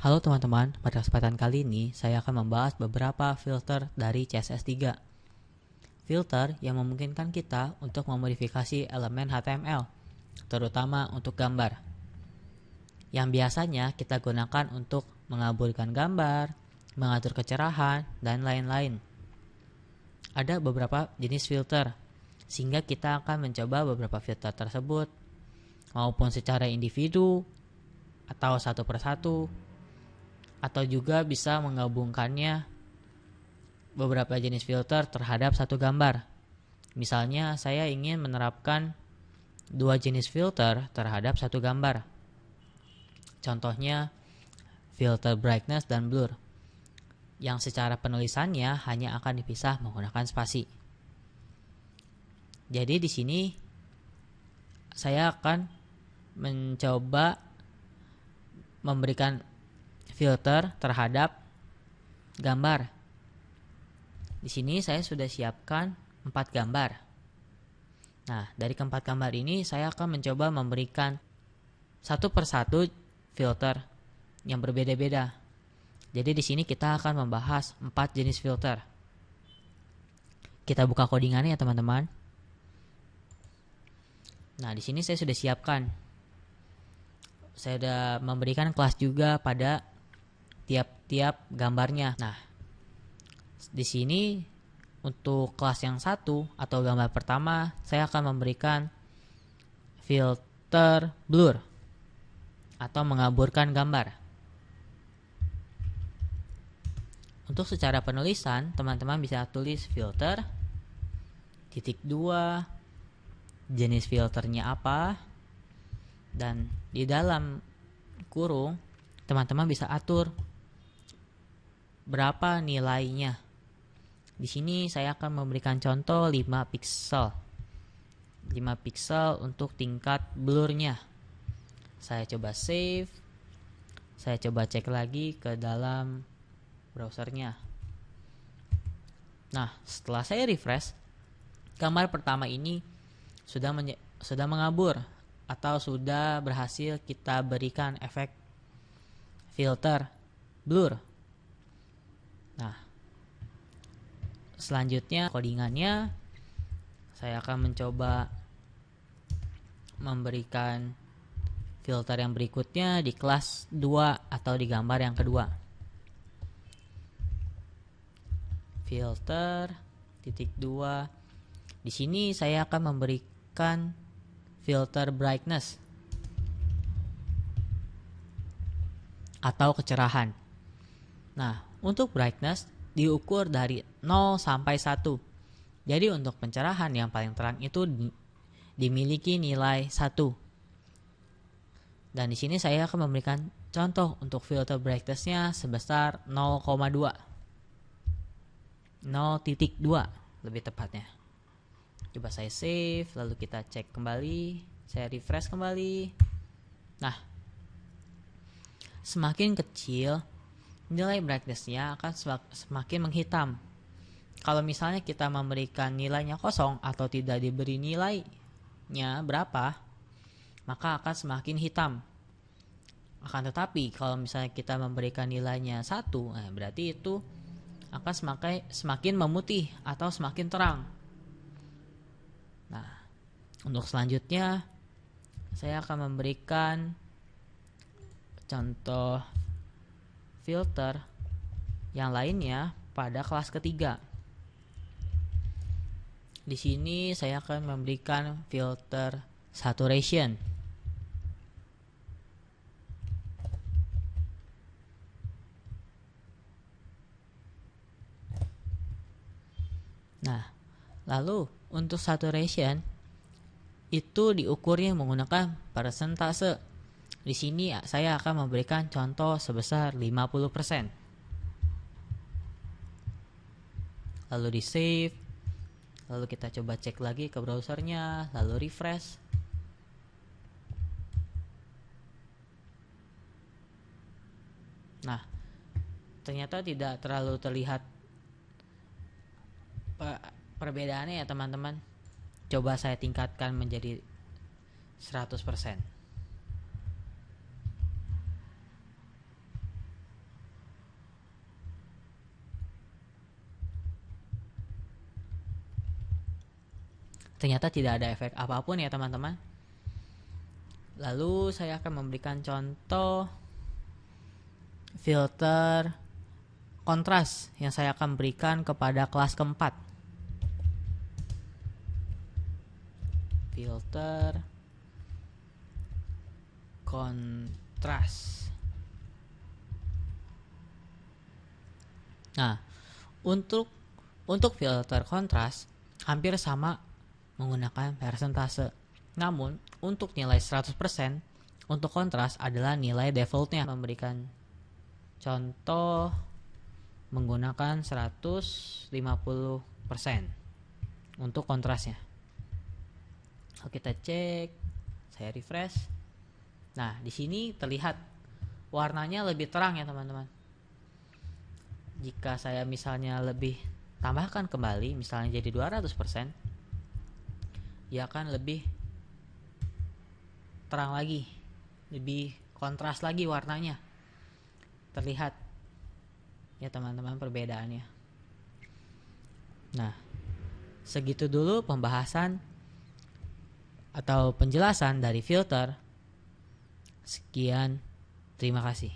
Halo teman-teman, pada kesempatan kali ini saya akan membahas beberapa filter dari CSS3. Filter yang memungkinkan kita untuk memodifikasi elemen HTML, terutama untuk gambar. Yang biasanya kita gunakan untuk mengaburkan gambar, mengatur kecerahan, dan lain-lain. Ada beberapa jenis filter, sehingga kita akan mencoba beberapa filter tersebut, maupun secara individu atau satu persatu, atau juga bisa menggabungkannya beberapa jenis filter terhadap satu gambar. Misalnya saya ingin menerapkan dua jenis filter terhadap satu gambar. Contohnya filter brightness dan blur, yang secara penulisannya hanya akan dipisah menggunakan spasi. Jadi di sini saya akan mencoba memberikan filter terhadap gambar. Di sini saya sudah siapkan 4 gambar. Nah, dari keempat gambar ini saya akan mencoba memberikan satu persatu filter yang berbeda-beda. Jadi di sini kita akan membahas 4 jenis filter. Kita buka codingannya ya teman-teman. Nah, di sini saya sudah siapkan. Saya sudah memberikan kelas juga pada tiap-tiap gambarnya. Nah, di sini untuk kelas yang satu atau gambar pertama, saya akan memberikan filter blur atau mengaburkan gambar. Untuk secara penulisan, teman-teman bisa tulis filter -2, jenis filternya apa, dan di dalam kurung teman-teman bisa atur berapa nilainya. Di sini saya akan memberikan contoh 5 pixel. 5 pixel untuk tingkat blurnya. Saya coba save. Saya coba cek lagi ke dalam browsernya. Nah, setelah saya refresh, gambar pertama ini sudah mengabur atau sudah berhasil kita berikan efek filter blur. Nah, selanjutnya codingannya saya akan mencoba memberikan filter yang berikutnya di kelas 2 atau di gambar yang kedua. Filter -2. Di sini saya akan memberikan filter brightness atau kecerahan. Nah, untuk brightness diukur dari 0 sampai 1. Jadi untuk pencerahan yang paling terang itu dimiliki nilai 1. Dan di sini saya akan memberikan contoh untuk filter brightness-nya sebesar 0,2. 0,2 lebih tepatnya. Coba saya save, lalu kita cek kembali, saya refresh kembali. Nah, semakin kecil nilai brightness-nya akan semakin menghitam. Kalau misalnya kita memberikan nilainya kosong atau tidak diberi nilainya berapa, maka akan semakin hitam. Akan tetapi kalau misalnya kita memberikan nilainya 1, berarti itu akan semakin memutih atau semakin terang. Nah, untuk selanjutnya saya akan memberikan contoh filter yang lainnya pada kelas ketiga. Di sini saya akan memberikan filter saturation. Nah, lalu untuk saturation itu diukurnya menggunakan persentase. Di sini saya akan memberikan contoh sebesar 50%. Lalu di save. Lalu kita coba cek lagi ke browsernya, lalu refresh. Nah, ternyata tidak terlalu terlihat perbedaannya ya teman-teman. Coba saya tingkatkan menjadi 100%. ternyata tidak ada efek apapun ya teman-teman. Lalu saya akan memberikan contoh filter kontras yang saya akan berikan kepada kelas keempat. Filter kontras. Nah, untuk filter kontras hampir sama menggunakan persentase. Namun, untuk nilai 100% untuk kontras adalah nilai defaultnya. Memberikan contoh menggunakan 150% untuk kontrasnya. Oke, kita cek, saya refresh. Nah, di sini terlihat warnanya lebih terang ya teman-teman. Jika saya misalnya lebih tambahkan kembali, misalnya jadi 200%, dia akan lebih terang lagi, lebih kontras lagi warnanya. Terlihat ya teman-teman perbedaannya. Nah, segitu dulu pembahasan atau penjelasan dari filter. Sekian, terima kasih.